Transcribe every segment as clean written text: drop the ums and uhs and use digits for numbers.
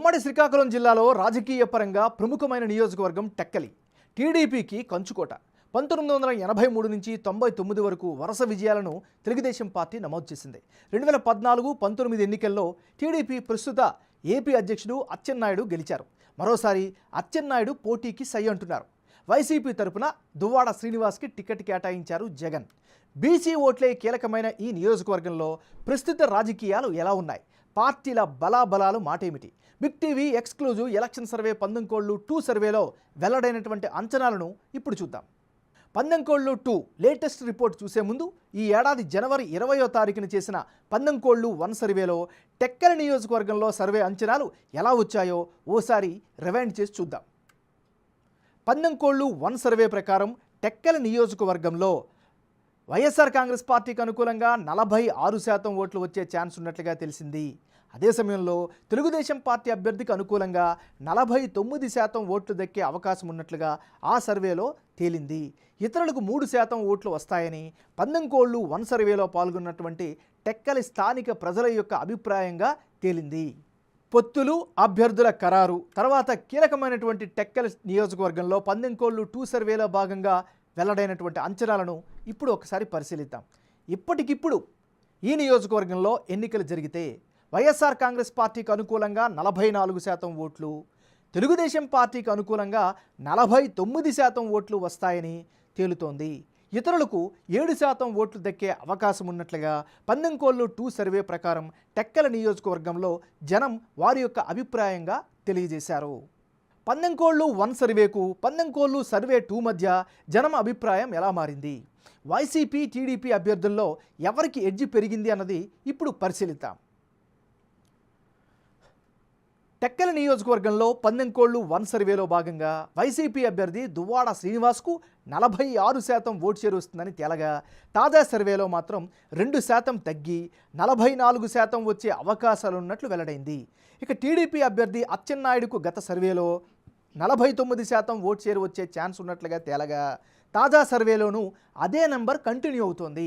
ఉమ్మడి శ్రీకాకుళం జిల్లాలో రాజకీయ పరంగా ప్రముఖమైన నియోజకవర్గం టెక్కలి. టీడీపీకి కంచుకోట. 1983 నుంచి 99 వరకు వరుస విజయాలను తెలుగుదేశం పార్టీ నమోదు చేసింది. 2014-19 ఎన్నికల్లో టీడీపీ ప్రస్తుత ఏపీ అధ్యక్షుడు అచ్చెన్నాయుడు గెలిచారు. మరోసారి అచ్చెన్నాయుడు పోటీకి సై అంటున్నారు. వైసీపీ తరపున దువ్వాడ శ్రీనివాస్కి టికెట్ కేటాయించారు జగన్. బీసీ ఓట్లే కీలకమైన ఈ నియోజకవర్గంలో ప్రస్తుత రాజకీయాలు ఎలా ఉన్నాయి? పార్టీల బలాబలాలు మాటేమిటి? Big TV exclusive election survey పందెంకోళ్ళు 2 సర్వేలో వెల్లడైనటువంటి అంచనాలను ఇప్పుడు చూద్దాం. పందెంకోళ్ళు 2 లేటెస్ట్ రిపోర్ట్ చూసే ముందు ఈ ఏడాది జనవరి 20వ తారీఖున చేసిన పందెంకోళ్ళు 1 సర్వేలో టెక్కలి నియోజకవర్గంలో సర్వే అంచనాలు ఎలా వచ్చాయో ఓసారి రివైండ్ చేసి చూద్దాం. పందెంకోళ్ళు 1 సర్వే ప్రకారం టెక్కలి నియోజకవర్గంలో వైఎస్ఆర్ కాంగ్రెస్ పార్టీకి అనుకూలంగా 46% ఓట్లు వచ్చే ఛాన్స్ ఉన్నట్లుగా తెలిసింది. అదే సమయంలో తెలుగుదేశం పార్టీ అభ్యర్థికి అనుకూలంగా 49% ఓట్లు దక్కే అవకాశం ఉన్నట్లుగా ఆ సర్వేలో తేలింది. ఇతరులకు 3% ఓట్లు వస్తాయని పందెంకోళ్ళు 1 సర్వేలో పాల్గొన్నటువంటి టెక్కలి స్థానిక ప్రజల యొక్క అభిప్రాయంగా తేలింది. పొత్తులు, అభ్యర్థుల ఖరారు తర్వాత కీలకమైనటువంటి టెక్కలి నియోజకవర్గంలో పందెంకోళ్ళు 2 సర్వేలో భాగంగా వెల్లడైనటువంటి అంచనాలను ఇప్పుడు ఒకసారి పరిశీలిద్దాం. ఇప్పటికిప్పుడు ఈ నియోజకవర్గంలో ఎన్నికలు జరిగితే వైఎస్ఆర్ కాంగ్రెస్ పార్టీకి అనుకూలంగా 44% ఓట్లు, తెలుగుదేశం పార్టీకి అనుకూలంగా 49% ఓట్లు వస్తాయని తేలుతోంది. ఇతరులకు 7% ఓట్లు దక్కే అవకాశం ఉన్నట్లుగా పందెంకోళ్ళు 2 సర్వే ప్రకారం టెక్కలి నియోజకవర్గంలో జనం వారి యొక్క అభిప్రాయంగా తెలియజేశారు. పందెంకోళ్ళు 1 సర్వేకు పందెంకోళ్ళు సర్వే 2 మధ్య జనం అభిప్రాయం ఎలా మారింది? వైసీపీ, టీడీపీ అభ్యర్థుల్లో ఎవరికి ఎడ్జి పెరిగింది అన్నది ఇప్పుడు పరిశీలిద్దాం. టెక్కలి నియోజకవర్గంలో పందెంకోళ్ళు 1 సర్వేలో భాగంగా వైసీపీ అభ్యర్థి దువ్వాడ శ్రీనివాస్కు 46% ఓటు షేర్ వస్తుందని తేలగా, తాజా సర్వేలో మాత్రం 2% తగ్గి 44% వచ్చే అవకాశాలున్నట్లు వెల్లడైంది. ఇక టీడీపీ అభ్యర్థి అచ్చెన్నాయుడుకు గత సర్వేలో 49% ఓటు షేర్ వచ్చే ఛాన్స్ ఉన్నట్లుగా తేలగా, తాజా సర్వేలోనూ అదే నెంబర్ కంటిన్యూ అవుతోంది.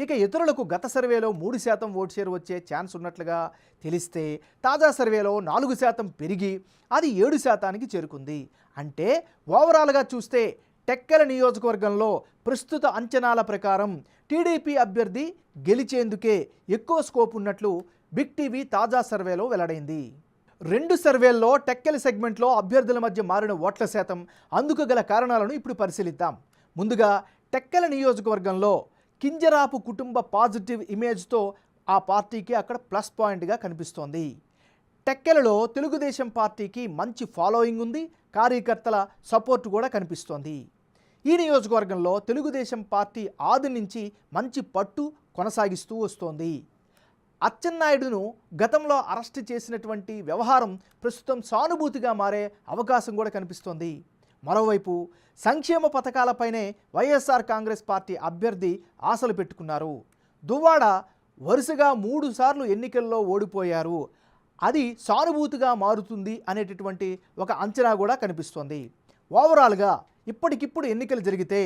ఇక ఇతరులకు గత సర్వేలో 3% ఓటు షేర్ వచ్చే ఛాన్స్ ఉన్నట్లుగా తెలిస్తే తాజా సర్వేలో 4% పెరిగి అది 7%కి చేరుకుంది. అంటే ఓవరాల్గా చూస్తే టెక్కలి నియోజకవర్గంలో ప్రస్తుత అంచనాల ప్రకారం టీడీపీ అభ్యర్థి గెలిచేందుకే ఎక్కువ స్కోప్ ఉన్నట్లు బిగ్ టీవీ తాజా సర్వేలో వెల్లడైంది. 2 సర్వేల్లో టెక్కలి సెగ్మెంట్లో అభ్యర్థుల మధ్య మారిన ఓట్ల శాతం, అందుకు గల కారణాలను ఇప్పుడు పరిశీలిద్దాం. ముందుగా టెక్కలి నియోజకవర్గంలో కింజరాపు కుటుంబ పాజిటివ్ ఇమేజ్తో ఆ పార్టీకి అక్కడ ప్లస్ పాయింట్గా కనిపిస్తోంది. టెక్కలిలో తెలుగుదేశం పార్టీకి మంచి ఫాలోయింగ్ ఉంది, కార్యకర్తల సపోర్ట్ కూడా కనిపిస్తోంది. ఈ నియోజకవర్గంలో తెలుగుదేశం పార్టీ ఆది నుంచి మంచి పట్టు కొనసాగిస్తూ వస్తోంది. అచ్చెన్నాయుడును గతంలో అరెస్ట్ చేసినటువంటి వ్యవహారం ప్రస్తుతం సానుభూతిగా మారే అవకాశం కూడా కనిపిస్తోంది. మరోవైపు సంక్షేమ పథకాలపైనే వైఎస్ఆర్ కాంగ్రెస్ పార్టీ అభ్యర్థి ఆశలు పెట్టుకున్నారు. దువ్వాడ వరుసగా 3 సార్లు ఎన్నికల్లో ఓడిపోయారు, అది సానుభూతిగా మారుతుంది అనేటటువంటి ఒక అంచనా కూడా కనిపిస్తోంది. ఓవరాల్గా ఇప్పటికిప్పుడు ఎన్నికలు జరిగితే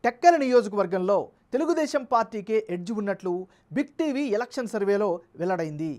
టెక్కలి నియోజకవర్గంలో తెలుగుదేశం పార్టీకే ఎడ్జ్ ఉన్నట్లు బిగ్ టీవీ ఎలక్షన్ సర్వేలో వెల్లడైంది.